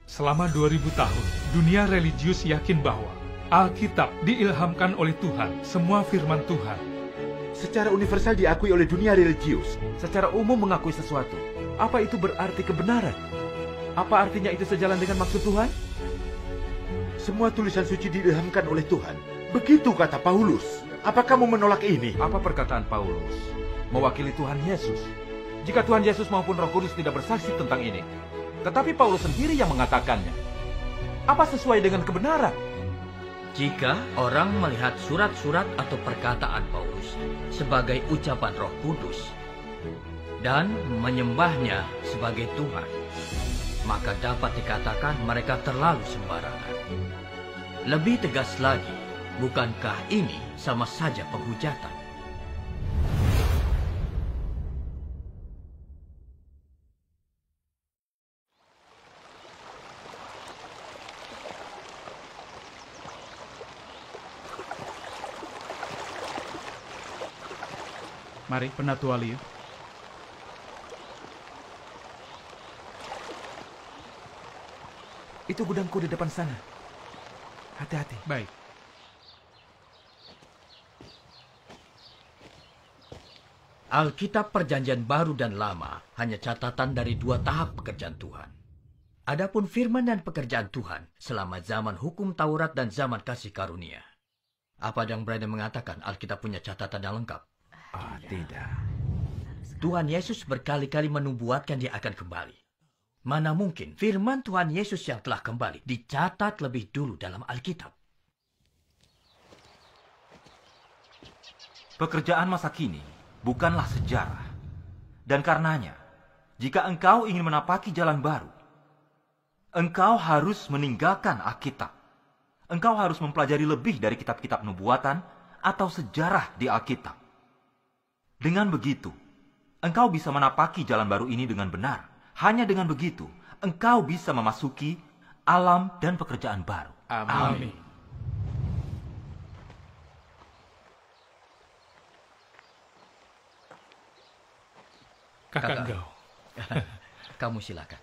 Selama 2000 tahun, dunia religius yakin bahwa Alkitab diilhamkan oleh Tuhan, semua firman Tuhan. Secara universal diakui oleh dunia religius. Secara umum mengakui sesuatu. Apa itu berarti kebenaran? Apa artinya itu sejalan dengan maksud Tuhan? Semua tulisan suci diilhamkan oleh Tuhan. Begitu kata Paulus. Apa kamu menolak ini? Apa perkataan Paulus? Mewakili Tuhan Yesus. Jika Tuhan Yesus maupun Roh Kudus tidak bersaksi tentang ini, tetapi Paulus sendiri yang mengatakannya. Apa sesuai dengan kebenaran? Jika orang melihat surat-surat atau perkataan Paulus sebagai ucapan Roh Kudus dan menyembahnya sebagai Tuhan, maka dapat dikatakan mereka terlalu sembarangan. Lebih tegas lagi, bukankah ini sama saja penghujatan? Mari, Penatua Liu. Itu gudangku di depan sana. Hati-hati. Baik. Alkitab Perjanjian Baru dan Lama hanya catatan dari 2 tahap pekerjaan Tuhan. Adapun firman dan pekerjaan Tuhan selama zaman hukum Taurat dan zaman kasih karunia. Apa yang Brandon mengatakan Alkitab punya catatan yang lengkap? Tidak. Tuhan Yesus berkali-kali menubuatkan dia akan kembali. Mana mungkin firman Tuhan Yesus yang telah kembali dicatat lebih dulu dalam Alkitab? Pekerjaan masa kini bukanlah sejarah. Dan karenanya, jika engkau ingin menapaki jalan baru, engkau harus meninggalkan Alkitab. Engkau harus mempelajari lebih dari kitab-kitab nubuatan atau sejarah di Alkitab. Dengan begitu, engkau bisa menapaki jalan baru ini dengan benar. Hanya dengan begitu, engkau bisa memasuki alam dan pekerjaan baru. Amin. Kakak Gau. Kamu silakan.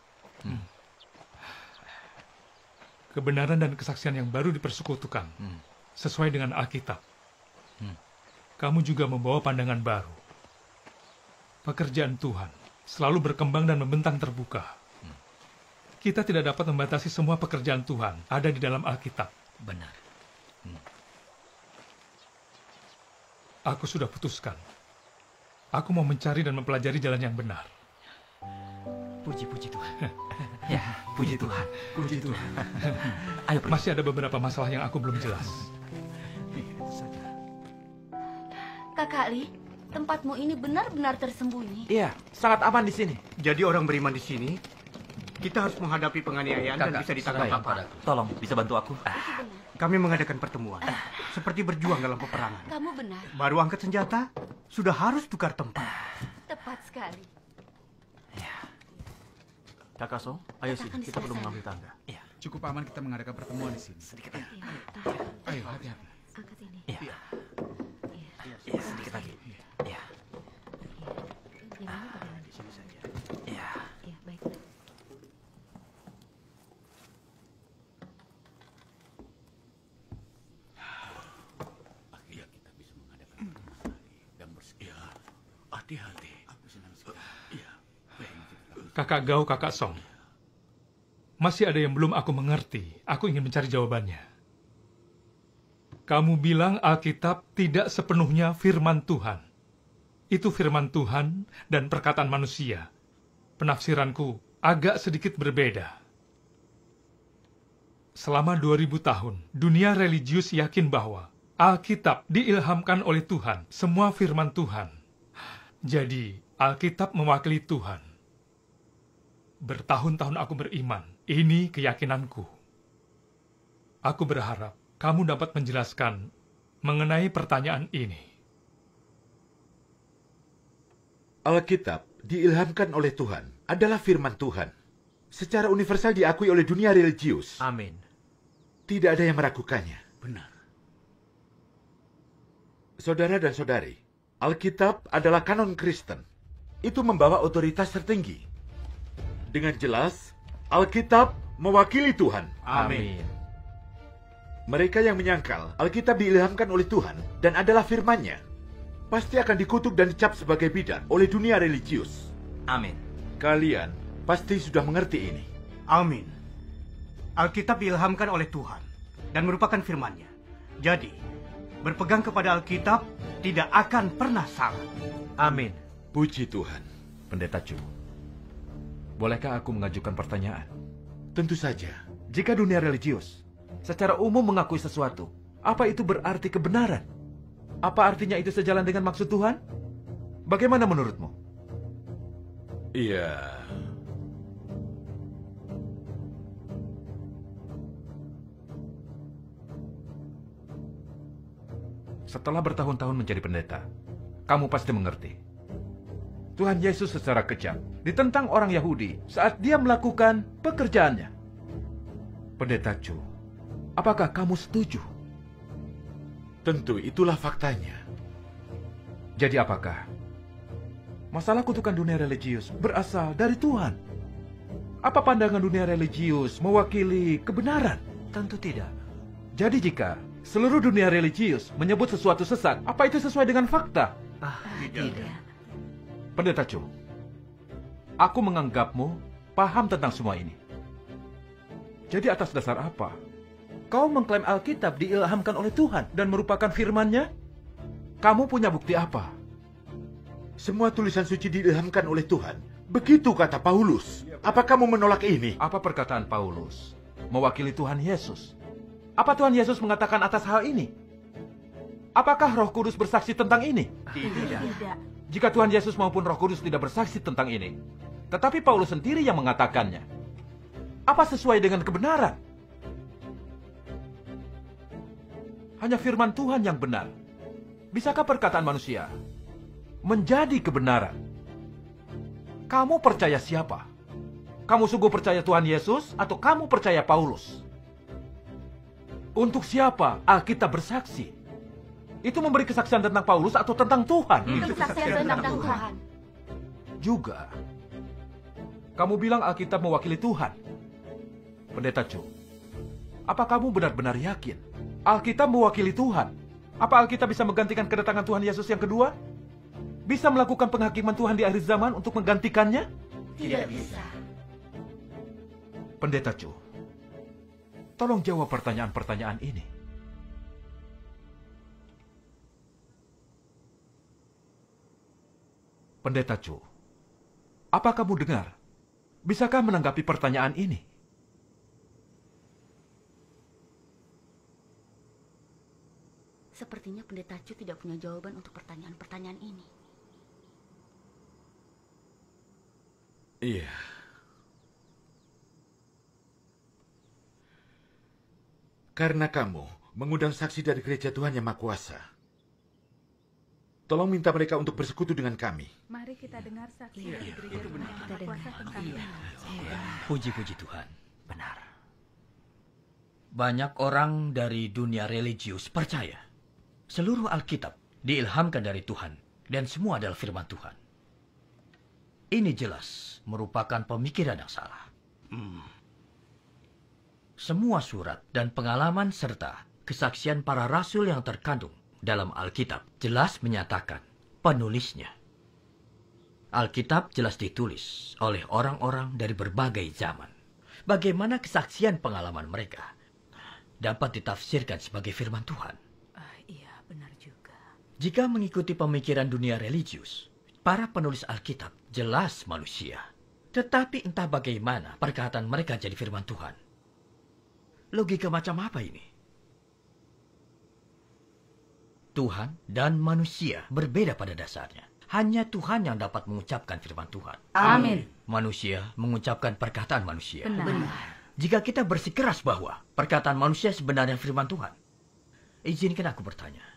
Kebenaran dan kesaksian yang baru dipersekutukan sesuai dengan Alkitab. Kamu juga membawa pandangan baru. Pekerjaan Tuhan selalu berkembang dan membentang terbuka. Kita tidak dapat membatasi semua pekerjaan Tuhan ada di dalam Alkitab. Benar. Aku sudah putuskan. Aku mau mencari dan mempelajari jalan yang benar. Puji-puji Tuhan. Ya, puji Tuhan. Puji Tuhan. Ayo pergi. Masih ada beberapa masalah yang aku belum jelas. Kakak Li, tempatmu ini benar-benar tersembunyi. Iya, sangat aman di sini. Jadi orang beriman di sini, kita harus menghadapi penganiayaan dan Kakak, bisa ditangkap serahkan apa. padaku. Tolong, bisa bantu aku? Kami mengadakan pertemuan, seperti berjuang dalam peperangan. Kamu benar, Baru angkat senjata, sudah harus tukar tempat. tepat sekali. Kakak Song, ayo sini, Katakan di kita perlu sebelah mengambil tangga. Iya. Cukup aman kita mengadakan pertemuan di sini. Sedikit. Iya, tahan. Ayo, hati-hati. Angkat ini. Iya. Iya. Iya, sedikit lagi. Iya. Gimana bagaimana? Di sini saja. Iya. Iya, baik. Akhirnya kita bisa mengadakan pertemuan lagi dan bersedia. Hati-hati. Aku senang sekali. Iya. Kakak Gau, Kakak Song. Masih ada yang belum aku mengerti. Aku ingin mencari jawabannya. Kamu bilang Alkitab tidak sepenuhnya firman Tuhan. Itu firman Tuhan dan perkataan manusia. Penafsiranku agak sedikit berbeda. Selama 2000 tahun, dunia religius yakin bahwa Alkitab diilhamkan oleh Tuhan, semua firman Tuhan. Jadi, Alkitab mewakili Tuhan. Bertahun-tahun aku beriman. Ini keyakinanku. Aku berharap kamu dapat menjelaskan mengenai pertanyaan ini. Alkitab diilhamkan oleh Tuhan adalah firman Tuhan. Secara universal diakui oleh dunia religius. Amin. Tidak ada yang meragukannya. Benar. Saudara dan saudari, Alkitab adalah kanon Kristen. Itu membawa otoritas tertinggi. Dengan jelas, Alkitab mewakili Tuhan. Amin. Mereka yang menyangkal Alkitab diilhamkan oleh Tuhan dan adalah firman-Nya, pasti akan dikutuk dan dicap sebagai bidat oleh dunia religius. Amin. Kalian pasti sudah mengerti ini. Amin. Alkitab diilhamkan oleh Tuhan dan merupakan firman-Nya. Jadi, berpegang kepada Alkitab tidak akan pernah salah. Amin. Puji Tuhan. Pendeta Chu, bolehkah aku mengajukan pertanyaan? Tentu saja. Jika dunia religius secara umum mengakui sesuatu, apa itu berarti kebenaran? Apa artinya itu sejalan dengan maksud Tuhan? Bagaimana menurutmu? Iya. Setelah bertahun-tahun menjadi pendeta, kamu pasti mengerti. Tuhan Yesus secara kejam ditentang orang Yahudi saat dia melakukan pekerjaannya. Pendeta Chu, apakah kamu setuju? Tentu itulah faktanya. Jadi apakah masalah kutukan dunia religius berasal dari Tuhan? Apa pandangan dunia religius mewakili kebenaran? Tentu tidak. Jadi jika seluruh dunia religius menyebut sesuatu sesat, apa itu sesuai dengan fakta? Tidak. Pendeta Chu, aku menganggapmu paham tentang semua ini. Jadi atas dasar apa kau mengklaim Alkitab diilhamkan oleh Tuhan dan merupakan firman-Nya? Kamu punya bukti apa? Semua tulisan suci diilhamkan oleh Tuhan. Begitu kata Paulus. Apa kamu menolak ini? Apa perkataan Paulus mewakili Tuhan Yesus? Apa Tuhan Yesus mengatakan atas hal ini? Apakah Roh Kudus bersaksi tentang ini? Tidak. Jika Tuhan Yesus maupun Roh Kudus tidak bersaksi tentang ini, tetapi Paulus sendiri yang mengatakannya, apa sesuai dengan kebenaran? Hanya firman Tuhan yang benar. Bisakah perkataan manusia menjadi kebenaran? Kamu percaya siapa? Kamu sungguh percaya Tuhan Yesus atau kamu percaya Paulus? Untuk siapa Alkitab bersaksi? Itu memberi kesaksian tentang Paulus atau tentang Tuhan? Itu kesaksian tentang Tuhan. Juga. Kamu bilang Alkitab mewakili Tuhan. Pendeta Chu, apa kamu benar-benar yakin Alkitab mewakili Tuhan? Apa Alkitab bisa menggantikan kedatangan Tuhan Yesus yang kedua? Bisa melakukan penghakiman Tuhan di akhir zaman untuk menggantikannya? Tidak bisa. Pendeta Chu, tolong jawab pertanyaan-pertanyaan ini. Pendeta Chu, apa kamu dengar? Bisakah menanggapi pertanyaan ini? Sepertinya Pendeta Chu tidak punya jawaban untuk pertanyaan-pertanyaan ini. Iya. Karena kamu mengundang saksi dari gereja Tuhan Yang Maha Kuasa, tolong minta mereka untuk bersekutu dengan kami. Mari kita dengar saksi dari gereja Tuhan Yang Maha Kuasa tentang ini. Puji-puji Tuhan. Benar. Banyak orang dari dunia religius percaya seluruh Alkitab diilhamkan dari Tuhan dan semua adalah firman Tuhan. Ini jelas merupakan pemikiran yang salah. Semua surat dan pengalaman serta kesaksian para rasul yang terkandung dalam Alkitab jelas menyatakan penulisnya. Alkitab jelas ditulis oleh orang-orang dari berbagai zaman. Bagaimana kesaksian pengalaman mereka dapat ditafsirkan sebagai firman Tuhan? Iya, benar juga. Jika mengikuti pemikiran dunia religius, para penulis Alkitab jelas manusia. Tetapi entah bagaimana perkataan mereka jadi firman Tuhan. Logika macam apa ini? Tuhan dan manusia berbeda pada dasarnya. Hanya Tuhan yang dapat mengucapkan firman Tuhan. Amin. Manusia mengucapkan perkataan manusia. Benar. Jika kita bersikeras bahwa perkataan manusia sebenarnya firman Tuhan, izinkan aku bertanya.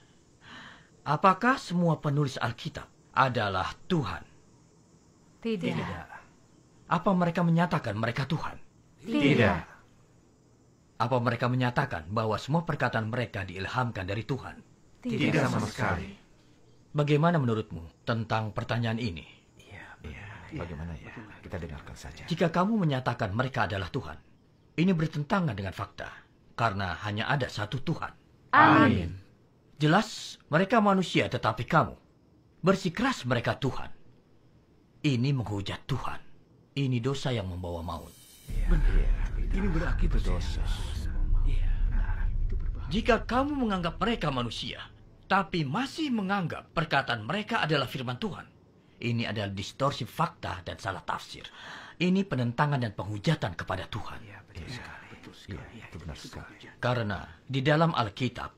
Apakah semua penulis Alkitab adalah Tuhan? Tidak. Apa mereka menyatakan mereka Tuhan? Tidak. Apa mereka menyatakan bahwa semua perkataan mereka diilhamkan dari Tuhan? Tidak sama sekali. Bagaimana menurutmu tentang pertanyaan ini? Bagaimana ya? Kita dengarkan saja. Jika kamu menyatakan mereka adalah Tuhan, Ini bertentangan dengan fakta, karena hanya ada satu Tuhan. Amin. Jelas mereka manusia tetapi kamu. Bersikeras mereka Tuhan. Ini menghujat Tuhan. Ini dosa yang membawa maut. Ini berakibat dosa. Jika kamu menganggap mereka manusia, tapi masih menganggap perkataan mereka adalah firman Tuhan, ini adalah distorsi fakta dan salah tafsir. Ini penentangan dan penghujatan kepada Tuhan. Itu benar sekali. Karena di dalam Alkitab,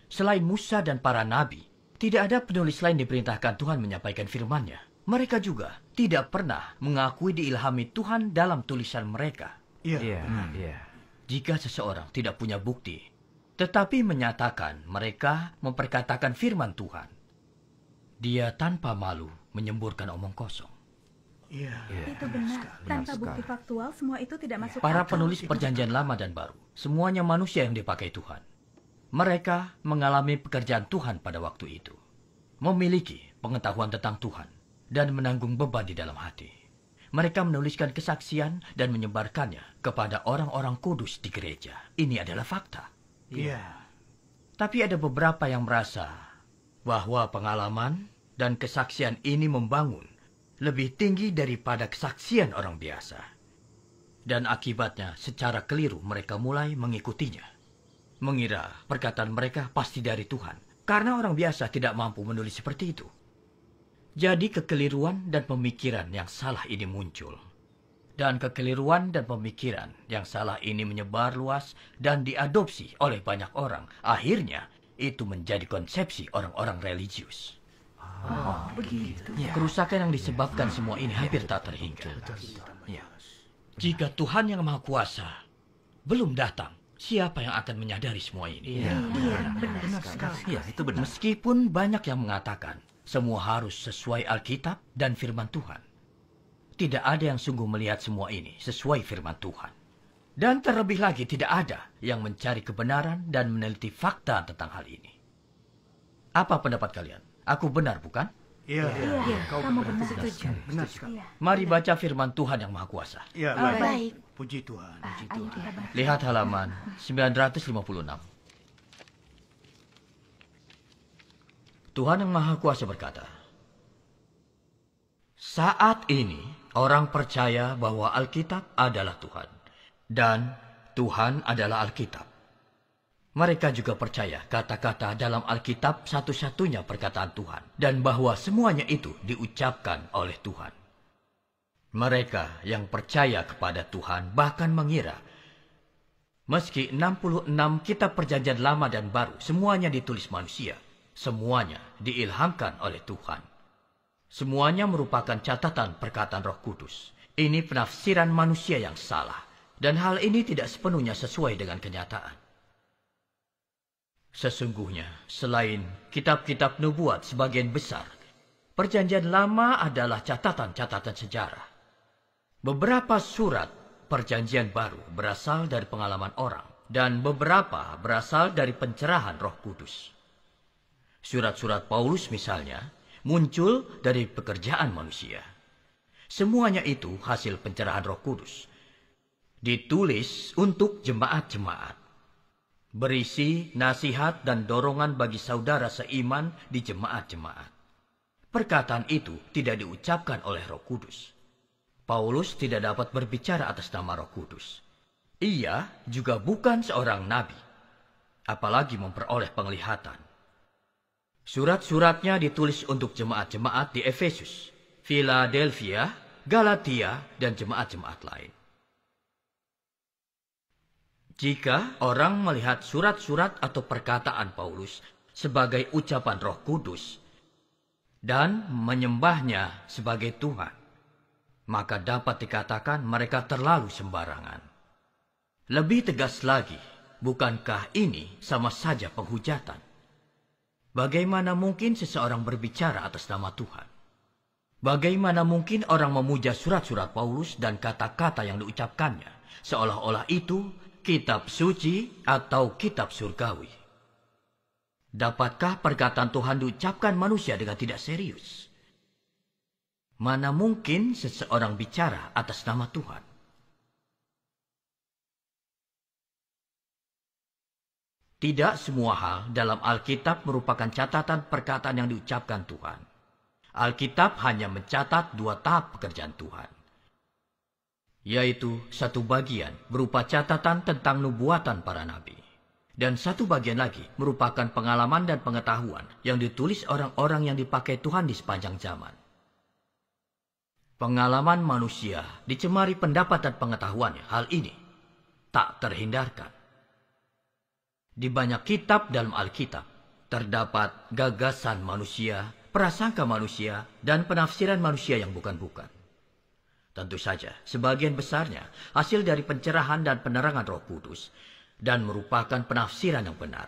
selain Musa dan para nabi, tidak ada penulis lain diperintahkan Tuhan menyampaikan firman-Nya. Mereka juga tidak pernah mengakui diilhami Tuhan dalam tulisan mereka. Iya. Jika seseorang tidak punya bukti, tetapi menyatakan mereka memperkatakan firman Tuhan, dia tanpa malu menyemburkan omong kosong. Itu benar. Tanpa bukti faktual, semua itu tidak masuk Para akal. penulis perjanjian lama dan baru, semuanya manusia yang dipakai Tuhan. Mereka mengalami pekerjaan Tuhan pada waktu itu, memiliki pengetahuan tentang Tuhan, dan menanggung beban di dalam hati. Mereka menuliskan kesaksian dan menyebarkannya kepada orang-orang kudus di gereja. Ini adalah fakta. Tapi ada beberapa yang merasa bahwa pengalaman dan kesaksian ini membangun lebih tinggi daripada kesaksian orang biasa. Dan akibatnya secara keliru mereka mulai mengikutinya. Mengira perkataan mereka pasti dari Tuhan, karena orang biasa tidak mampu menulis seperti itu. Jadi kekeliruan dan pemikiran yang salah ini muncul. Dan kekeliruan dan pemikiran yang salah ini menyebar luas dan diadopsi oleh banyak orang. Akhirnya itu menjadi konsepsi orang-orang religius. Begitu. Kerusakan yang disebabkan semua ini hampir tak terhingga. Jika Tuhan yang Maha Kuasa belum datang, siapa yang akan menyadari semua ini? Benar sekali. Itu benar. Meskipun banyak yang mengatakan semua harus sesuai Alkitab dan firman Tuhan, tidak ada yang sungguh melihat semua ini sesuai firman Tuhan. Dan terlebih lagi tidak ada yang mencari kebenaran dan meneliti fakta tentang hal ini. Apa pendapat kalian? Aku benar, bukan? Iya, kamu benar. Setuju. Benar sekali. Mari baca firman Tuhan yang Maha Kuasa. Ya, Baik. Puji Tuhan. Ayo kita baca. Lihat halaman 956. Tuhan yang Maha Kuasa berkata, saat ini orang percaya bahwa Alkitab adalah Tuhan, dan Tuhan adalah Alkitab. Mereka juga percaya kata-kata dalam Alkitab satu-satunya perkataan Tuhan, dan bahwa semuanya itu diucapkan oleh Tuhan. Mereka yang percaya kepada Tuhan bahkan mengira, meski 66 kitab perjanjian lama dan baru semuanya ditulis manusia, semuanya diilhamkan oleh Tuhan. Semuanya merupakan catatan perkataan Roh Kudus. Ini penafsiran manusia yang salah, dan hal ini tidak sepenuhnya sesuai dengan kenyataan. Sesungguhnya, selain kitab-kitab nubuat sebagian besar, perjanjian lama adalah catatan-catatan sejarah. Beberapa surat perjanjian baru berasal dari pengalaman orang, dan beberapa berasal dari pencerahan Roh Kudus. Surat-surat Paulus misalnya muncul dari pekerjaan manusia. Semuanya itu hasil pencerahan Roh Kudus. Ditulis untuk jemaat-jemaat. Berisi nasihat dan dorongan bagi saudara seiman di jemaat-jemaat. Perkataan itu tidak diucapkan oleh Roh Kudus. Paulus tidak dapat berbicara atas nama Roh Kudus. Ia juga bukan seorang nabi, apalagi memperoleh penglihatan. Surat-suratnya ditulis untuk jemaat-jemaat di Efesus, Philadelphia, Galatia, dan jemaat-jemaat lain. Jika orang melihat surat-surat atau perkataan Paulus sebagai ucapan Roh Kudus dan menyembahnya sebagai Tuhan, maka dapat dikatakan mereka terlalu sembarangan. Lebih tegas lagi, bukankah ini sama saja penghujatan? Bagaimana mungkin seseorang berbicara atas nama Tuhan? Bagaimana mungkin orang memuja surat-surat Paulus dan kata-kata yang diucapkannya, seolah-olah itu kitab suci atau kitab surgawi? Dapatkah perkataan Tuhan diucapkan manusia dengan tidak serius? Mana mungkin seseorang bicara atas nama Tuhan? Tidak semua hal dalam Alkitab merupakan catatan perkataan yang diucapkan Tuhan. Alkitab hanya mencatat 2 tahap pekerjaan Tuhan, yaitu satu bagian berupa catatan tentang nubuatan para nabi, dan satu bagian lagi merupakan pengalaman dan pengetahuan yang ditulis orang-orang yang dipakai Tuhan di sepanjang zaman. Pengalaman manusia dicemari pendapat dan pengetahuannya. Hal ini tak terhindarkan. Di banyak kitab dalam Alkitab terdapat gagasan manusia, prasangka manusia, dan penafsiran manusia yang bukan-bukan. Tentu saja, sebagian besarnya hasil dari pencerahan dan penerangan Roh Kudus dan merupakan penafsiran yang benar.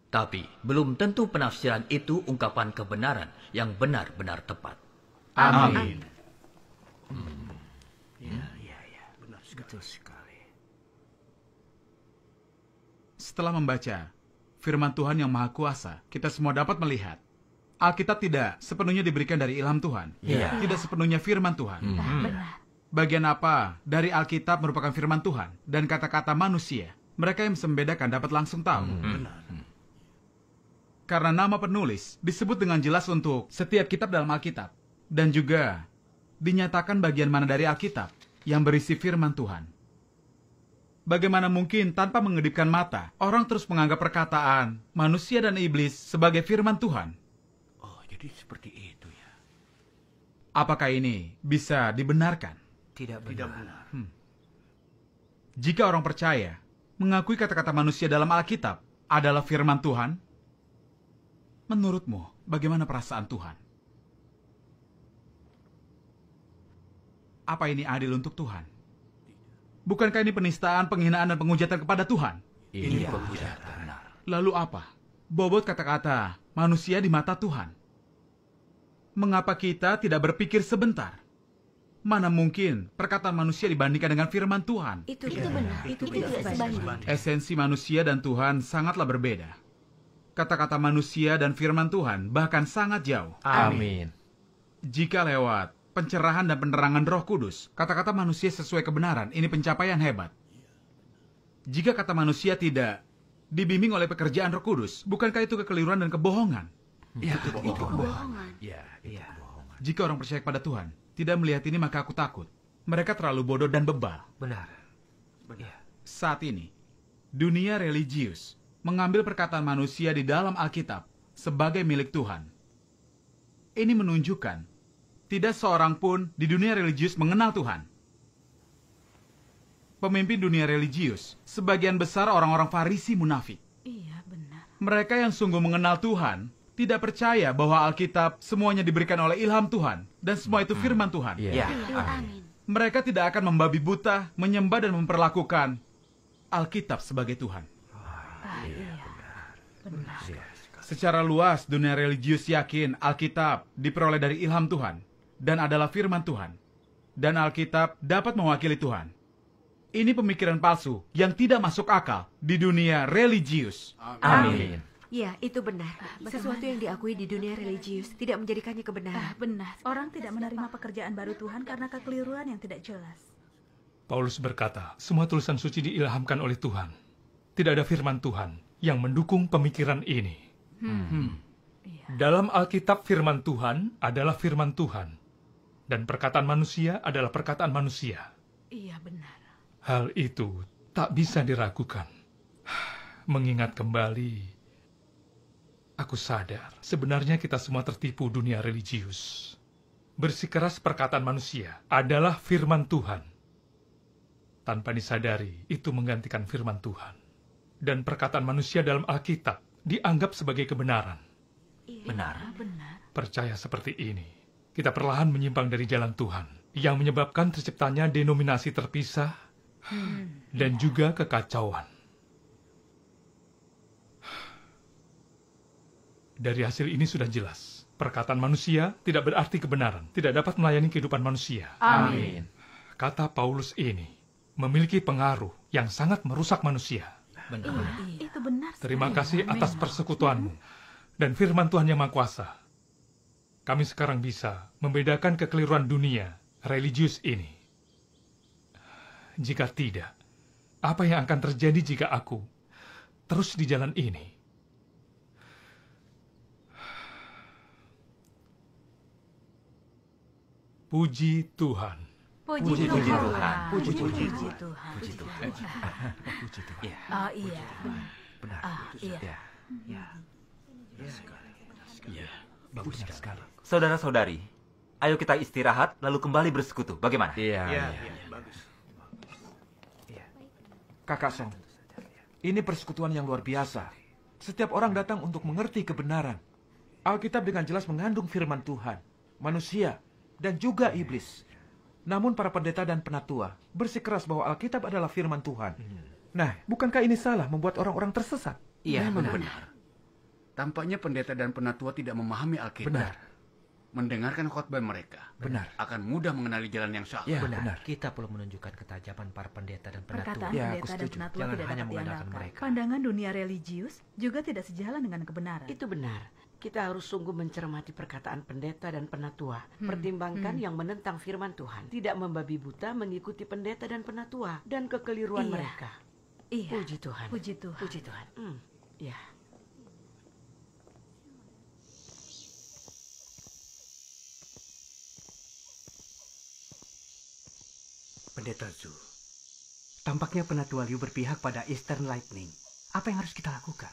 Tapi belum tentu penafsiran itu ungkapan kebenaran yang benar-benar tepat. Amin. Benar sekali. Setelah membaca firman Tuhan yang Maha Kuasa, kita semua dapat melihat Alkitab tidak sepenuhnya diberikan dari ilham Tuhan. Tidak sepenuhnya firman Tuhan. Benar. Bagian apa dari Alkitab merupakan firman Tuhan dan kata-kata manusia, mereka yang bisa membedakan dapat langsung tahu. Karena nama penulis disebut dengan jelas untuk setiap kitab dalam Alkitab, dan juga dinyatakan bagian mana dari Alkitab yang berisi firman Tuhan. Bagaimana mungkin tanpa mengedipkan mata, orang terus menganggap perkataan manusia dan iblis sebagai firman Tuhan? Oh, jadi seperti itu ya. Apakah ini bisa dibenarkan? Tidak benar. Jika orang percaya mengakui kata-kata manusia dalam Alkitab adalah firman Tuhan, menurutmu bagaimana perasaan Tuhan? Apa ini adil untuk Tuhan? Bukankah ini penistaan, penghinaan, dan penghujatan kepada Tuhan? Ini penghujatan. Lalu apa bobot kata-kata manusia di mata Tuhan? Mengapa kita tidak berpikir sebentar? Mana mungkin perkataan manusia dibandingkan dengan firman Tuhan? Itu benar. Itu tidak sebanding. Esensi manusia dan Tuhan sangatlah berbeda. Kata-kata manusia dan firman Tuhan bahkan sangat jauh. Amin. Jika lewat pencerahan dan penerangan Roh Kudus, kata-kata manusia sesuai kebenaran, ini pencapaian hebat. Jika kata manusia tidak dibimbing oleh pekerjaan Roh Kudus, bukankah itu kekeliruan dan kebohongan? Itu kebohongan. Jika orang percaya kepada Tuhan tidak melihat ini, maka aku takut mereka terlalu bodoh dan bebal. Benar. Saat ini, dunia religius mengambil perkataan manusia di dalam Alkitab sebagai milik Tuhan. Ini menunjukkan tidak seorang pun di dunia religius mengenal Tuhan. Pemimpin dunia religius, sebagian besar orang-orang Farisi munafik. Iya, benar. Mereka yang sungguh mengenal Tuhan tidak percaya bahwa Alkitab semuanya diberikan oleh ilham Tuhan dan semua itu firman Tuhan. Amin. Mereka tidak akan membabi buta, menyembah dan memperlakukan Alkitab sebagai Tuhan. Benar. Secara luas, dunia religius yakin Alkitab diperoleh dari ilham Tuhan dan adalah firman Tuhan, dan Alkitab dapat mewakili Tuhan. Ini pemikiran palsu yang tidak masuk akal di dunia religius. Amin. Ya, itu benar. Sesuatu yang diakui di dunia religius tidak menjadikannya kebenaran. Benar. Orang tidak menerima pekerjaan baru Tuhan karena kekeliruan yang tidak jelas. Paulus berkata, semua tulisan suci diilhamkan oleh Tuhan. Tidak ada firman Tuhan yang mendukung pemikiran ini. Dalam Alkitab, firman Tuhan adalah firman Tuhan. Dan perkataan manusia adalah perkataan manusia. Iya, benar. Hal itu tak bisa diragukan. Mengingat kembali, aku sadar sebenarnya kita semua tertipu dunia religius. Bersikeras perkataan manusia adalah firman Tuhan. Tanpa disadari, itu menggantikan firman Tuhan. Dan perkataan manusia dalam Alkitab dianggap sebagai kebenaran. Benar. Percaya seperti ini, kita perlahan menyimpang dari jalan Tuhan, yang menyebabkan terciptanya denominasi terpisah dan juga kekacauan. Dari hasil ini sudah jelas, perkataan manusia tidak berarti kebenaran, tidak dapat melayani kehidupan manusia. Amin. Kata Paulus ini memiliki pengaruh yang sangat merusak manusia. Itu benar. Terima kasih atas persekutuanmu dan firman Tuhan yang Maha Kuasa. Kami sekarang bisa membedakan kekeliruan dunia religius ini. Jika tidak, apa yang akan terjadi jika aku terus di jalan ini. Puji Tuhan. Puji Tuhan. Puji Tuhan. Puji Tuhan. Puji Tuhan. Oh iya. Benar. Iya. Ya, bagus sekali. Saudara-saudari, ayo kita istirahat lalu kembali bersekutu. Bagaimana? Iya. Bagus. Kakak Song, ini persekutuan yang luar biasa. Setiap orang datang untuk mengerti kebenaran. Alkitab dengan jelas mengandung firman Tuhan, manusia, dan juga iblis. Namun para pendeta dan penatua bersikeras bahwa Alkitab adalah firman Tuhan. Nah, bukankah ini salah membuat orang-orang tersesat? Iya, Memang benar. Tampaknya pendeta dan penatua tidak memahami Alkitab. Benar. Mendengarkan khotbah mereka. Benar. Akan mudah mengenali jalan yang salah. Ya, Benar. Kita perlu menunjukkan ketajaman para pendeta dan penatua. Perkataan Ya, aku pendeta dan setuju. penatua Jangan tidak hanya dapat mengandalkan diandalkan. mereka. Pandangan dunia religius juga tidak sejalan dengan kebenaran. Itu benar. Kita harus sungguh mencermati perkataan pendeta dan penatua. Pertimbangkan yang menentang firman Tuhan. Tidak membabi buta mengikuti pendeta dan penatua. Dan kekeliruan Iya. mereka. Iya. Puji Tuhan. Puji Tuhan. Puji Tuhan. Ya. Pendeta Zhu, tampaknya penatua Liu berpihak pada Eastern Lightning. Apa yang harus kita lakukan?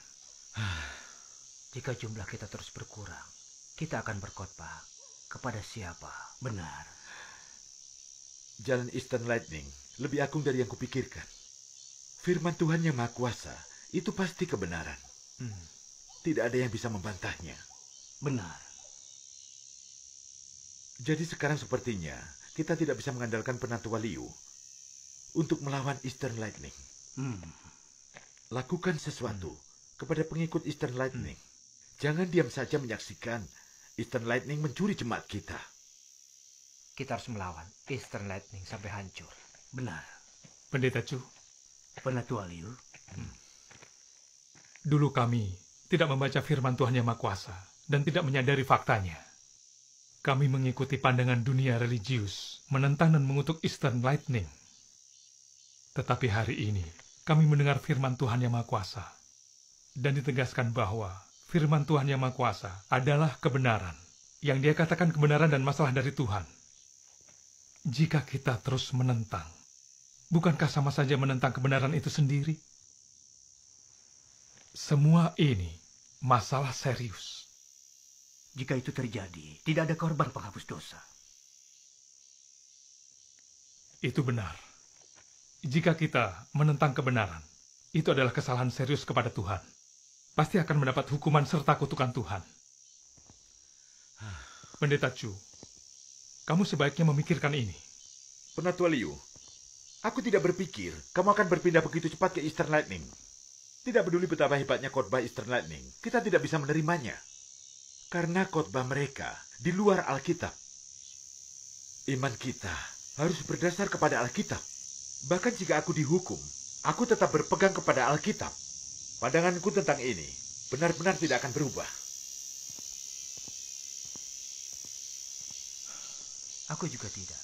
Jika jumlah kita terus berkurang, kita akan berkhotbah kepada siapa? Benar. Jalan Eastern Lightning lebih agung dari yang kupikirkan. Firman Tuhan yang Maha Kuasa itu pasti kebenaran. Tidak ada yang bisa membantahnya. Benar. Jadi sekarang sepertinya kita tidak bisa mengandalkan penatua Liu untuk melawan Eastern Lightning. Lakukan sesuatu kepada pengikut Eastern Lightning. Jangan diam saja menyaksikan Eastern Lightning mencuri jemaat kita. Kita harus melawan Eastern Lightning sampai hancur. Benar. Pendeta Chu, Penatua Liu. dulu kami tidak membaca firman Tuhan yang Maha Kuasa dan tidak menyadari faktanya. Kami mengikuti pandangan dunia religius, menentang dan mengutuk Eastern Lightning. Tetapi hari ini, kami mendengar firman Tuhan yang Maha Kuasa, dan ditegaskan bahwa firman Tuhan yang Maha Kuasa adalah kebenaran, yang Dia katakan kebenaran dan masalah dari Tuhan. Jika kita terus menentang, bukankah sama saja menentang kebenaran itu sendiri? Semua ini masalah serius. Jika itu terjadi, tidak ada korban penghapus dosa. Itu benar. Jika kita menentang kebenaran, itu adalah kesalahan serius kepada Tuhan. Pasti akan mendapat hukuman serta kutukan Tuhan. Pendeta Chu, kamu sebaiknya memikirkan ini. Penatua Liu, aku tidak berpikir kamu akan berpindah begitu cepat ke Eastern Lightning. Tidak peduli betapa hebatnya khotbah Eastern Lightning, kita tidak bisa menerimanya. Karena khotbah mereka di luar Alkitab. Iman kita harus berdasar kepada Alkitab. Bahkan jika aku dihukum, aku tetap berpegang kepada Alkitab. Pandanganku tentang ini benar-benar tidak akan berubah. Aku juga tidak.